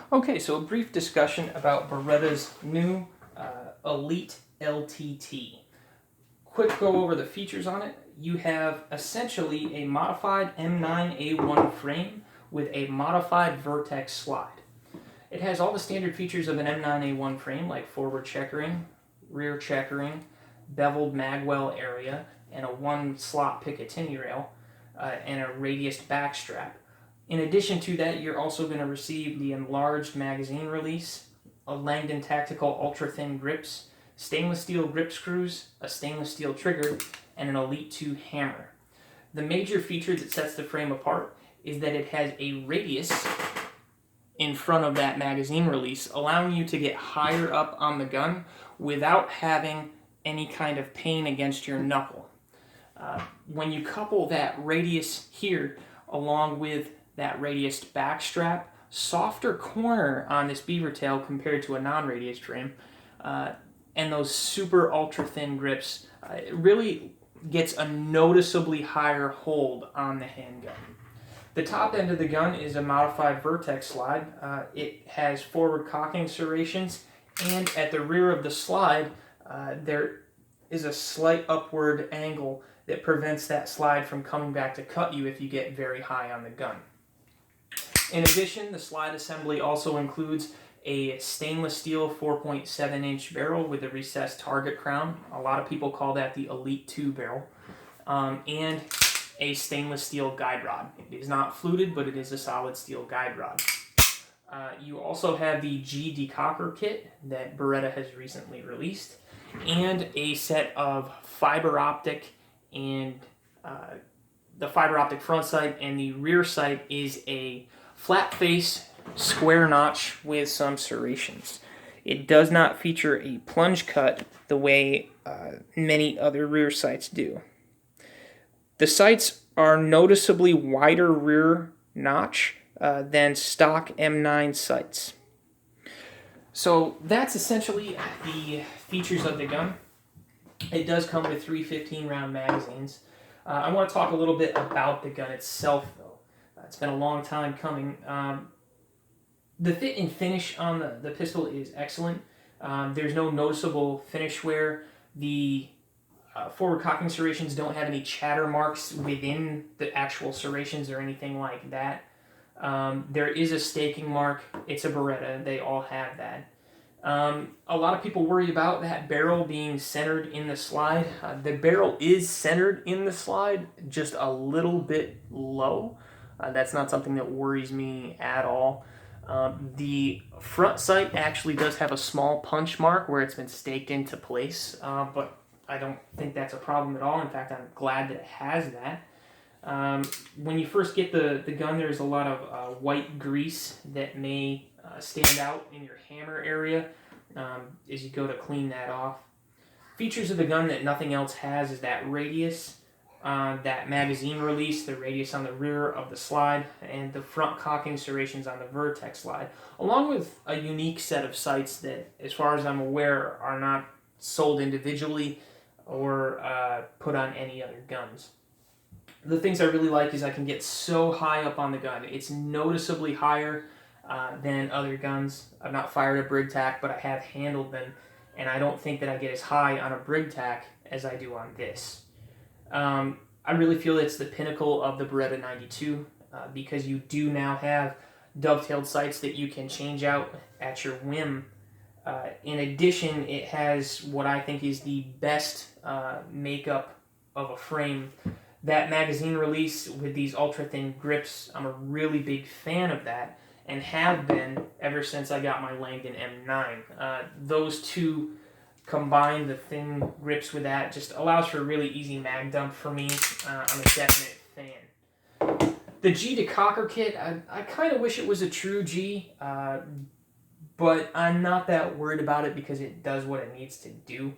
Okay, so a brief discussion about Beretta's new Elite LTT. Quick go over the features on it. You have essentially a modified M9A1 frame with a modified vertex slide. It has all the standard features of an M9A1 frame like forward checkering, rear checkering, beveled magwell area, and a one-slot Picatinny rail, and a radiused back strap. In addition to that, you're also going to receive the enlarged magazine release, a Langdon Tactical ultra-thin grips, stainless steel grip screws, a stainless steel trigger, and an Elite 2 hammer. The major feature that sets the frame apart is that it has a radius in front of that magazine release, allowing you to get higher up on the gun without having any kind of pain against your knuckle. When you couple that radius here along with that radiused back strap, softer corner on this beaver tail compared to a non-radius frame, and those super ultra thin grips, it really gets a noticeably higher hold on the handgun. The top end of the gun is a modified vertex slide. It has forward cocking serrations, and at the rear of the slide, there is a slight upward angle that prevents that slide from coming back to cut you if you get very high on the gun. In addition, the slide assembly also includes a stainless steel 4.7-inch barrel with a recessed target crown. A lot of people call that the Elite 2 barrel. And a stainless steel guide rod. It is not fluted, but it is a solid steel guide rod. You also have the Decocker Kit that Beretta has recently released, and a set of fiber optic, and the fiber optic front sight, and the rear sight is a flat face square notch with some serrations. It does not feature a plunge cut the way many other rear sights do. The sights are noticeably wider rear notch than stock M9 sights. So that's essentially the features of the gun. It does come with 3 15-round magazines. I want to talk a little bit about the gun itself, though. It's been a long time coming. The fit and finish on the pistol is excellent. There's no noticeable finish wear. The forward cocking serrations don't have any chatter marks within the actual serrations or anything like that. There is a staking mark. It's a Beretta. They all have that. A lot of people worry about that barrel being centered in the slide. The barrel is centered in the slide, just a little bit low. That's not something that worries me at all. The front sight actually does have a small punch mark where it's been staked into place, but I don't think that's a problem at all. In fact, I'm glad that it has that. When you first get the gun, there's a lot of white grease that may stand out in your hammer area as you go to clean that off. Features of the gun that nothing else has is that radius, that magazine release, the radius on the rear of the slide, and the front cocking serrations on the vertex slide, along with a unique set of sights that, as far as I'm aware, are not sold individually or put on any other guns. The things I really like is I can get so high up on the gun. It's noticeably higher than other guns. I've not fired a brig tack, but I have handled them, and I don't think that I get as high on a brig tack as I do on this. I really feel it's the pinnacle of the Beretta 92 because you do now have dovetailed sights that you can change out at your whim. In addition, it has what I think is the best makeup of a frame. That magazine release with these ultra-thin grips, I'm a really big fan of that, and have been ever since I got my Langdon M9. Those two combined, the thin grips with that, just allows for a really easy mag dump for me. I'm a definite fan. The Decocker Kit, I kind of wish it was a true G, but I'm not that worried about it because it does what it needs to do.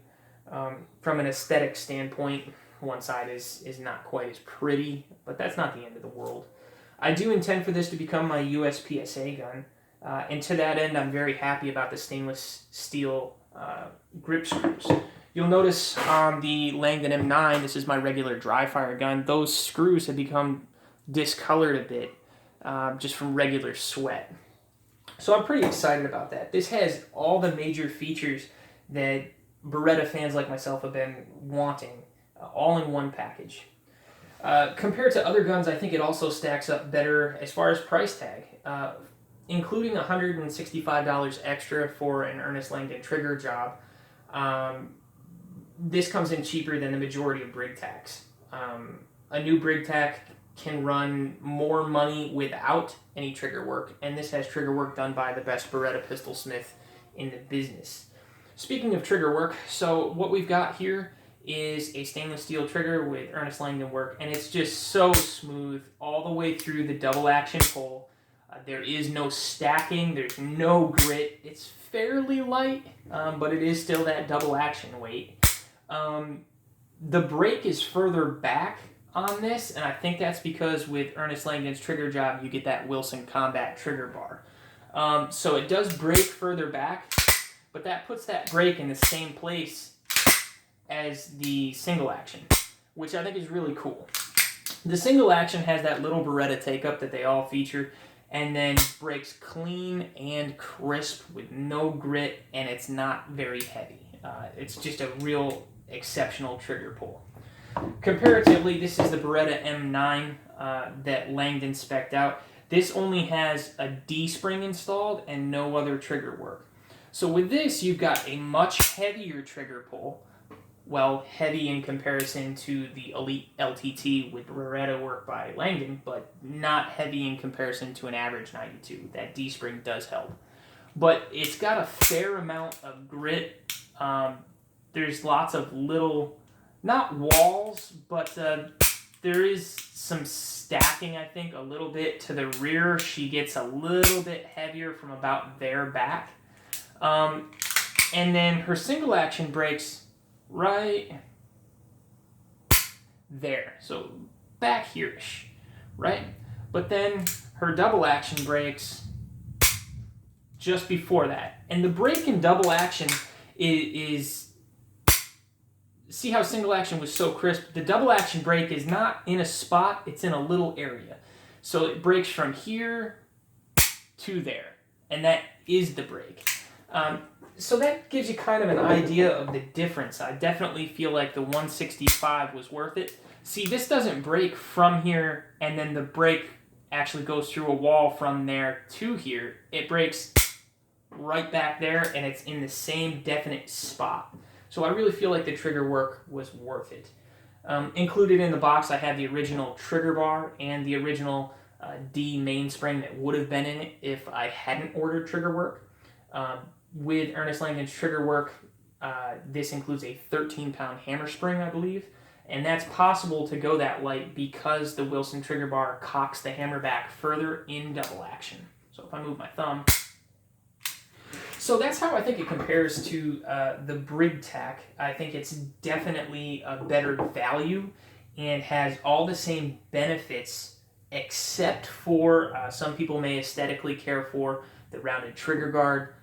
From an aesthetic standpoint, one side is not quite as pretty, but that's not the end of the world. I do intend for this to become my USPSA gun, and to that end, I'm very happy about the stainless steel grip screws. You'll notice on the Langdon M9, this is my regular dry fire gun, those screws have become discolored a bit just from regular sweat. So I'm pretty excited about that. This has all the major features that Beretta fans like myself have been wanting, all in one package. Compared to other guns, I think it also stacks up better as far as price tag, including $165 extra for an Ernest Langdon trigger job. This comes in cheaper than the majority of brig tacks. A new brig tack can run more money without any trigger work, and this has trigger work done by the best Beretta pistol smith in the business. Speaking of trigger work, so what we've got here is a stainless steel trigger with Ernest Langdon work, and it's just so smooth all the way through the double action pull. There is no stacking, there's no grit. It's fairly light, but it is still that double action weight. The brake is further back on this, and I think that's because with Ernest Langdon's trigger job, you get that Wilson Combat trigger bar. So it does brake further back, but that puts that brake in the same place as the single action, which I think is really cool. The single action has that little Beretta take-up that they all feature, and then brakes clean and crisp with no grit, and it's not very heavy. It's just a real exceptional trigger pull. Comparatively, this is the Beretta M9 that Langdon spec'd out. This only has a D-spring installed and no other trigger work. So with this, you've got a much heavier trigger pull. Well, heavy in comparison to the Elite LTT with Beretta work by Langdon, but not heavy in comparison to an average 92. That D-spring does help. But it's got a fair amount of grit. There's lots of little, not walls, but there is some stacking, I think, a little bit to the rear. She gets a little bit heavier from about there back. And then her single action brakes right there. So back here-ish, right? But then her double action brakes just before that. And the brake in double action is see how single action was so crisp? The double action brake is not in a spot, it's in a little area. So it brakes from here to there, and that is the brake. So that gives you kind of an idea of the difference. I definitely feel like the 165 was worth it. See, this doesn't brake from here, and then the brake actually goes through a wall from there to here. It brakes right back there, and it's in the same definite spot. So I really feel like the trigger work was worth it. Included in the box, I have the original trigger bar and the original D mainspring that would have been in it if I hadn't ordered trigger work. With Ernest Langdon's trigger work, this includes a 13-pound hammer spring, I believe, and that's possible to go that light because the Wilson trigger bar cocks the hammer back further in double action. So if I move my thumb, so that's how I think it compares to the brig tack. I think it's definitely a better value and has all the same benefits, except for some people may aesthetically care for the rounded trigger guard,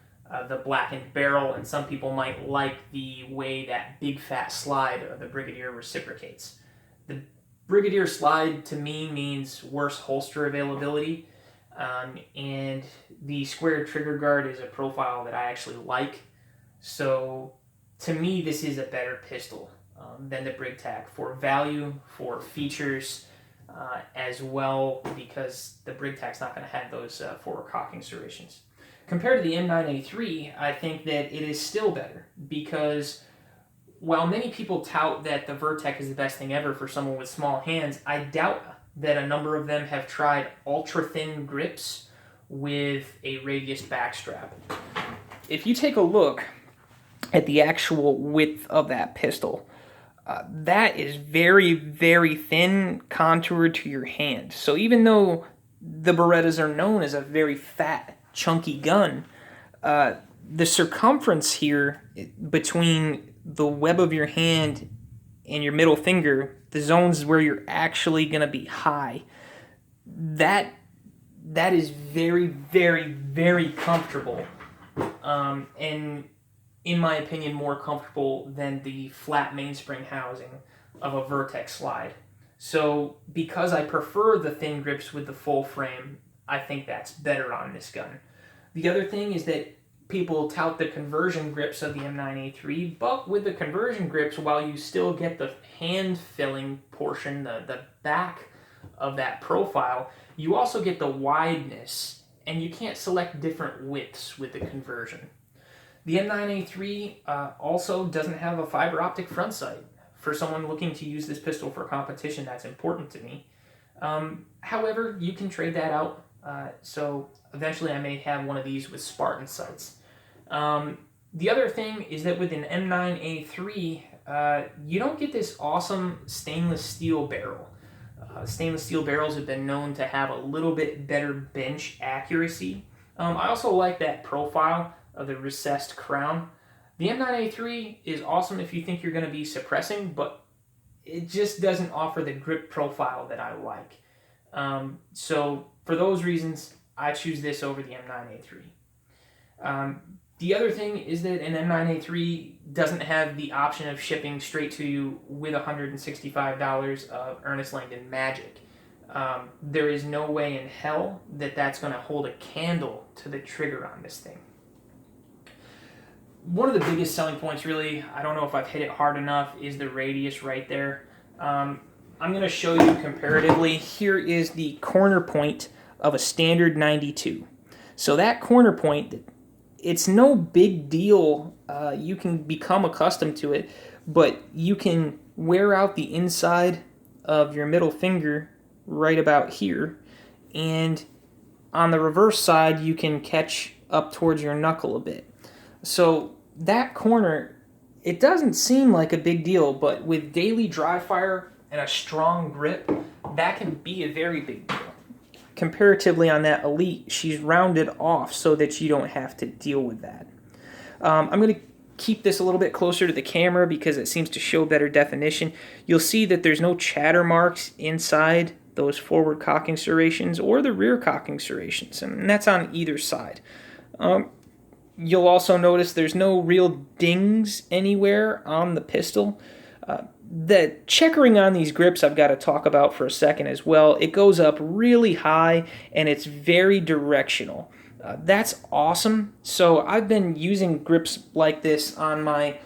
the blackened barrel, and some people might like the way that big fat slide of the Brigadier reciprocates. The Brigadier slide to me means worse holster availability. And the square trigger guard is a profile that I actually like. So to me, this is a better pistol than the brig tack for value, for features, as well, because the brig tack's not going to have those forward cocking serrations. Compared to the M9A3, I think that it is still better because while many people tout that the Vertec is the best thing ever for someone with small hands, I doubt that a number of them have tried ultra-thin grips with a radius backstrap. If you take a look at the actual width of that pistol, that is very, very thin contoured to your hand. So even though the Berettas are known as a very fat, chunky gun, the circumference here between the web of your hand and your middle finger, the zones where you're actually going to be high, that is very, very, very comfortable, and in my opinion more comfortable than the flat mainspring housing of a Vertec slide. So because I prefer the thin grips with the full frame, I think that's better on this gun. The other thing is that people tout the conversion grips of the M9A3, but with the conversion grips, while you still get the hand filling portion, the back of that profile, you also get the wideness, and you can't select different widths with the conversion. The M9A3 also doesn't have a fiber optic front sight. For someone looking to use this pistol for competition, that's important to me. However, you can trade that out. So eventually I may have one of these with Spartan sights. The other thing is that with an M9A3, you don't get this awesome stainless steel barrel. Stainless steel barrels have been known to have a little bit better bench accuracy. I also like that profile of the recessed crown. The M9A3 is awesome if you think you're going to be suppressing, but it just doesn't offer the grip profile that I like. So for those reasons, I choose this over the M9A3. The other thing is that an M9A3 doesn't have the option of shipping straight to you with $165 of Ernest Langdon Magic. There is no way in hell that that's going to hold a candle to the trigger on this thing. One of the biggest selling points, really, I don't know if I've hit it hard enough, is the radius right there. I'm going to show you comparatively. Here is the corner point of a standard 92. So that corner point, it's no big deal. You can become accustomed to it, but you can wear out the inside of your middle finger right about here, and on the reverse side, you can catch up towards your knuckle a bit. So that corner, it doesn't seem like a big deal, but with daily dry fire and a strong grip, that can be a very big deal. Comparatively on that Elite, she's rounded off so that you don't have to deal with that. I'm going to keep this a little bit closer to the camera because it seems to show better definition. You'll see that there's no chatter marks inside those forward cocking serrations or the rear cocking serrations, and that's on either side. You'll also notice there's no real dings anywhere on the pistol. The checkering on these grips I've got to talk about for a second as well. It goes up really high and it's very directional. That's awesome. So I've been using grips like this on my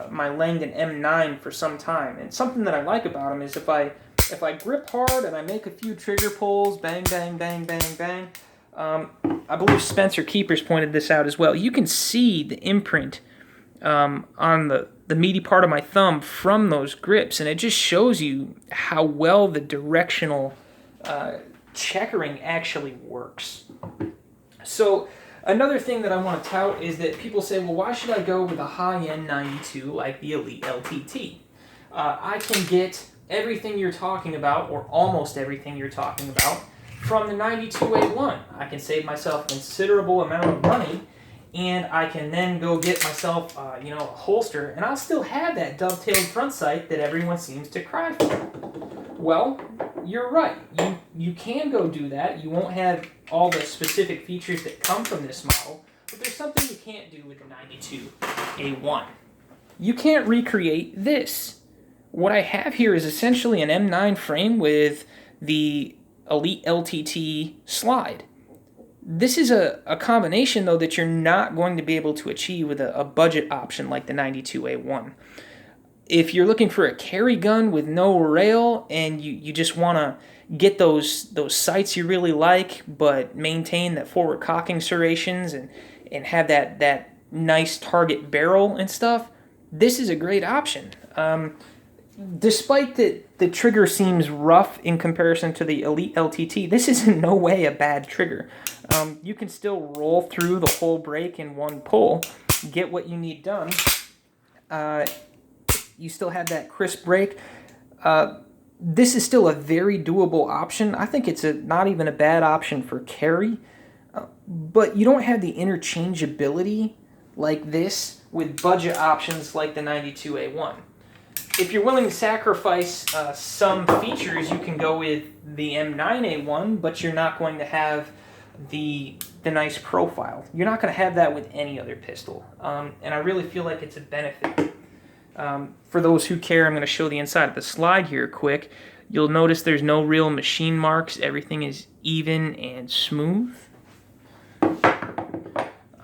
Langdon M9 for some time, and something that I like about them is if I grip hard and I make a few trigger pulls, bang, bang, bang, bang, bang. I believe Spencer Keepers pointed this out as well. You can see the imprint on the meaty part of my thumb from those grips, and it just shows you how well the directional checkering actually works. So another thing that I want to tout is that people say, well, why should I go with a high-end 92 like the Elite LTT? I can get everything you're talking about, or almost everything you're talking about, from the 92A1. I can save myself a considerable amount of money, and I can then go get myself a holster, and I'll still have that dovetailed front sight that everyone seems to cry for. Well, you're right. You can go do that. You won't have all the specific features that come from this model, but there's something you can't do with the 92A1. You can't recreate this. What I have here is essentially an M9 frame with the Elite LTT slide. This is a combination, though, that you're not going to be able to achieve with a budget option like the 92A1. If you're looking for a carry gun with no rail and you just want to get those sights you really like, but maintain that forward cocking serrations and have that nice target barrel and stuff, this is a great option. Despite that the trigger seems rough in comparison to the Elite LTT, this is in no way a bad trigger. You can still roll through the whole break in one pull, get what you need done. You still have that crisp break. This is still a very doable option. I think it's not even a bad option for carry, but you don't have the interchangeability like this with budget options like the 92A1. If you're willing to sacrifice some features, you can go with the M9A1, but you're not going to have the nice profile. You're not going to have that with any other pistol, and I really feel like it's a benefit. For those who care, I'm going to show the inside of the slide here quick. You'll notice there's no real machine marks. Everything is even and smooth.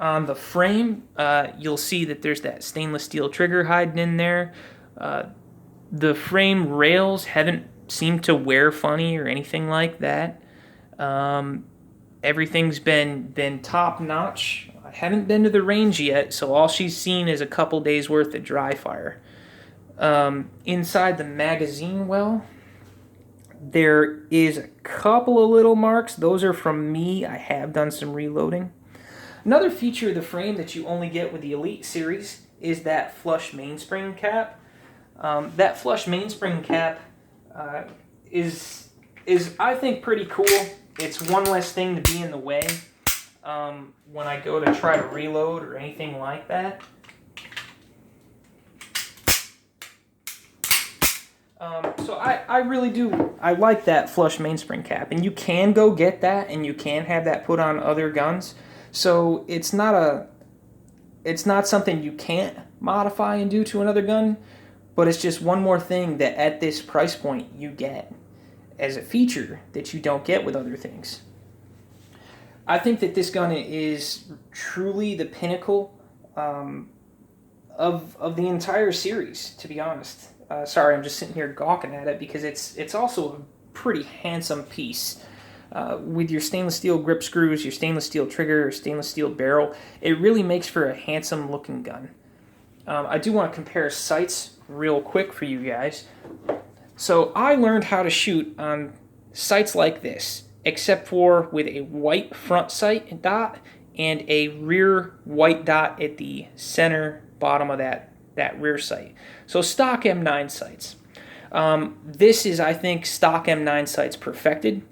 On the frame, you'll see that there's that stainless steel trigger hiding in there. The frame rails haven't seemed to wear funny or anything like that. Everything's been top notch. I haven't been to the range yet, so all she's seen is a couple days worth of dry fire. Inside the magazine well, there is a couple of little marks. Those are from me. I have done some reloading. Another feature of the frame that you only get with the Elite series is that flush mainspring cap. That flush mainspring cap is I think pretty cool. It's one less thing to be in the way when I go to try to reload or anything like that. So I really do, I like that flush mainspring cap, and you can go get that, and you can have that put on other guns. So it's not something you can't modify and do to another gun, but it's just one more thing that at this price point you get as a feature that you don't get with other things. I think that this gun is truly the pinnacle of the entire series, to be honest. Sorry, I'm just sitting here gawking at it because it's also a pretty handsome piece. With your stainless steel grip screws, your stainless steel trigger, your stainless steel barrel, it really makes for a handsome looking gun. I do want to compare sights real quick for you guys. So I learned how to shoot on sights like this, except for with a white front sight dot and a rear white dot at the center bottom of that rear sight. So stock M9 sights. This is, I think, stock M9 sights perfected.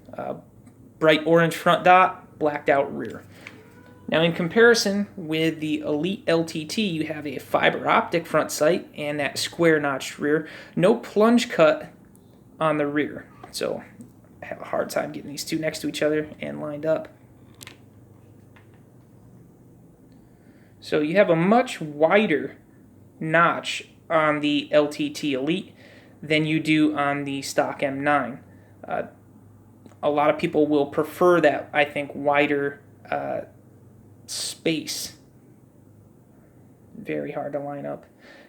Bright orange front dot, blacked out rear. Now in comparison with the Elite LTT, you have a fiber optic front sight and that square notched rear. No plunge cut on the rear. So I have a hard time getting these two next to each other and lined up. So you have a much wider notch on the LTT Elite than you do on the stock M9. A lot of people will prefer that, I think, wider space. Very hard to line up.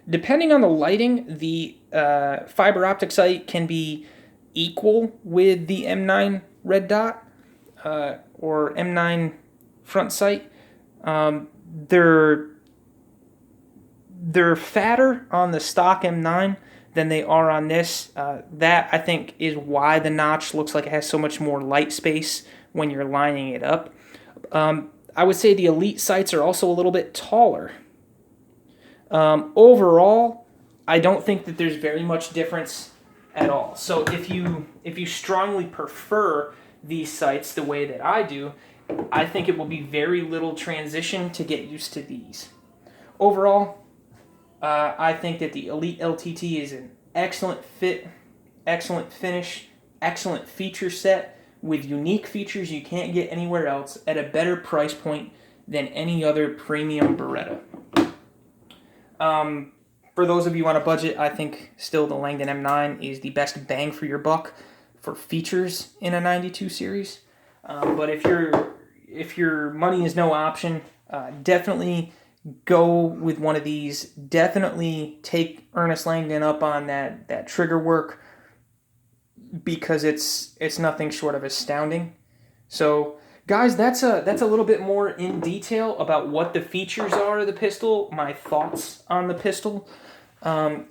Depending on the lighting, the fiber optic sight can be equal with the M9 red dot or M9 front sight. They're fatter on the stock M9 than they are on this. That, I think, is why the notch looks like it has so much more light space when you're lining it up. I would say the Elite sights are also a little bit taller. Overall, I don't think that there's very much difference at all. So if you strongly prefer these sights the way that I do, I think it will be very little transition to get used to these. Overall, I think that the Elite LTT is an excellent fit, excellent finish, excellent feature set with unique features you can't get anywhere else at a better price point than any other premium Beretta. For those of you on a budget, I think still the Langdon M9 is the best bang for your buck for features in a 92 series. But if your money is no option, definitely go with one of these. Definitely take Ernest Langdon up on that trigger work because it's nothing short of astounding. So guys, that's a little bit more in detail about what the features are of the pistol, my thoughts on the pistol.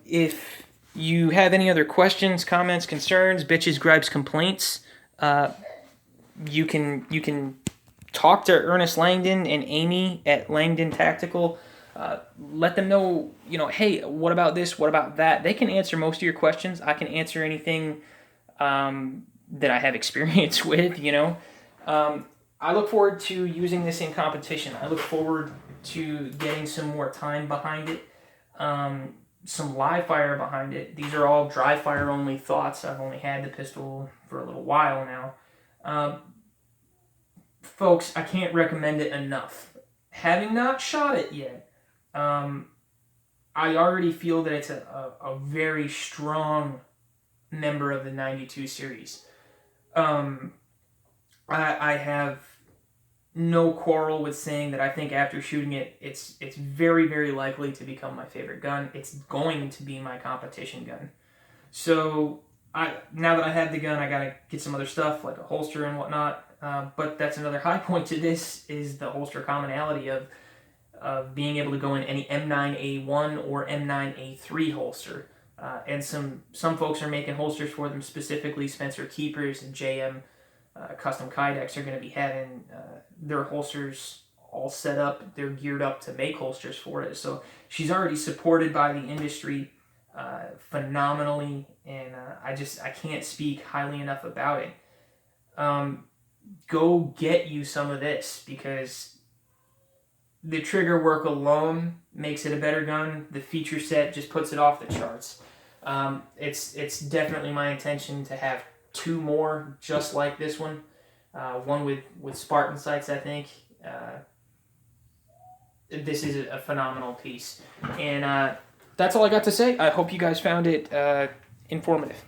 If you have any other questions, comments, concerns, bitches, gripes, complaints, you can talk to Ernest Langdon and Amy at Langdon Tactical. Let them know, hey, what about this? What about that? They can answer most of your questions. I can answer anything that I have experience with, I look forward to using this in competition. I look forward to getting some more time behind it, some live fire behind it. These are all dry fire only thoughts. I've only had the pistol for a little while now. Folks, I can't recommend it enough. Having not shot it yet, I already feel that it's a very strong member of the 92 series. I have no quarrel with saying that I think after shooting it, it's very, very likely to become my favorite gun. It's going to be my competition gun. So now that I have the gun, I gotta get some other stuff like a holster and whatnot. But that's another high point to this is the holster commonality of being able to go in any M9A1 or M9A3 holster. And some folks are making holsters for them specifically. Spencer Keepers and JM Custom Kydex are going to be having their holsters all set up. They're geared up to make holsters for it. So she's already supported by the industry phenomenally, and I can't speak highly enough about it. Go get you some of this, because the trigger work alone makes it a better gun. The feature set just puts it off the charts. It's definitely my intention to have 2 more just like this one. One with Spartan sights, I think. This is a phenomenal piece. And that's all I got to say. I hope you guys found it informative.